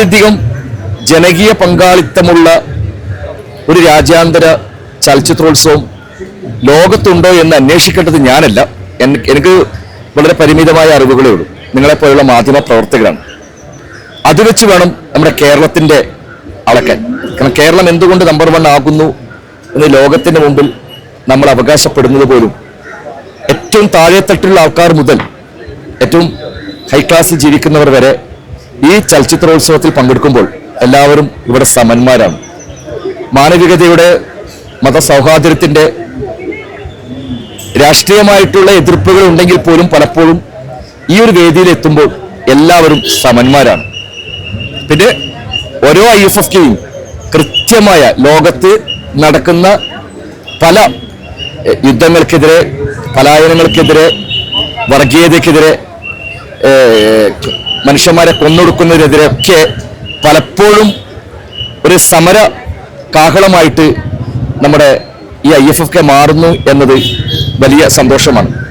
അധികം ജനകീയ പങ്കാളിത്തമുള്ള ഒരു രാജ്യാന്തര ചലച്ചിത്രോത്സവം ലോകത്തുണ്ടോ എന്ന് അന്വേഷിക്കേണ്ടത് ഞാനല്ല. എനിക്ക് വളരെ പരിമിതമായ അറിവുകളേ ഉള്ളൂ. നിങ്ങളെപ്പോലുള്ള മാധ്യമ പ്രവർത്തകരാണ്. അത് വെച്ച് വേണം നമ്മുടെ കേരളത്തിന്റെ അളക്കാൻ. കാരണം കേരളം എന്തുകൊണ്ട് നമ്പർ 1 ആകുന്നു എന്ന് ലോകത്തിന്റെ മുമ്പിൽ നമ്മൾ അവകാശപ്പെടുന്നത് പോലും ഏറ്റവും താഴെത്തട്ടിലുള്ള ആൾക്കാർ മുതൽ ഏറ്റവും ഹൈ ക്ലാസ്സിൽ ജീവിക്കുന്നവർ വരെ ഈ ചലച്ചിത്രോത്സവത്തിൽ പങ്കെടുക്കുമ്പോൾ എല്ലാവരും ഇവിടെ സമന്മാരാണ്. മാനവികതയുടെ മതസൗഹാർദ്ദത്തിന്റെ രാഷ്ട്രീയമായിട്ടുള്ള എതിർപ്പുകൾ ഉണ്ടെങ്കിൽ പോലും പലപ്പോഴും ഈ ഒരു വേദിയിൽ എത്തുമ്പോൾ എല്ലാവരും സമന്മാരാണ്. പിന്നെ ഓരോ IFFKയും കൃത്യമായ ലോകത്ത് നടക്കുന്ന പല യുദ്ധങ്ങൾക്കെതിരെ, പലായനങ്ങൾക്കെതിരെ, വർഗീയതയ്ക്കെതിരെ, മനുഷ്യന്മാരെ കൊന്നൊടുക്കുന്നതിനെതിരെ ഒക്കെ പലപ്പോഴും ഒരു സമര കാഹളമായിട്ട് നമ്മുടെ ഈ IFFK മാറുന്നു എന്നത് വലിയ സന്തോഷമാണ്.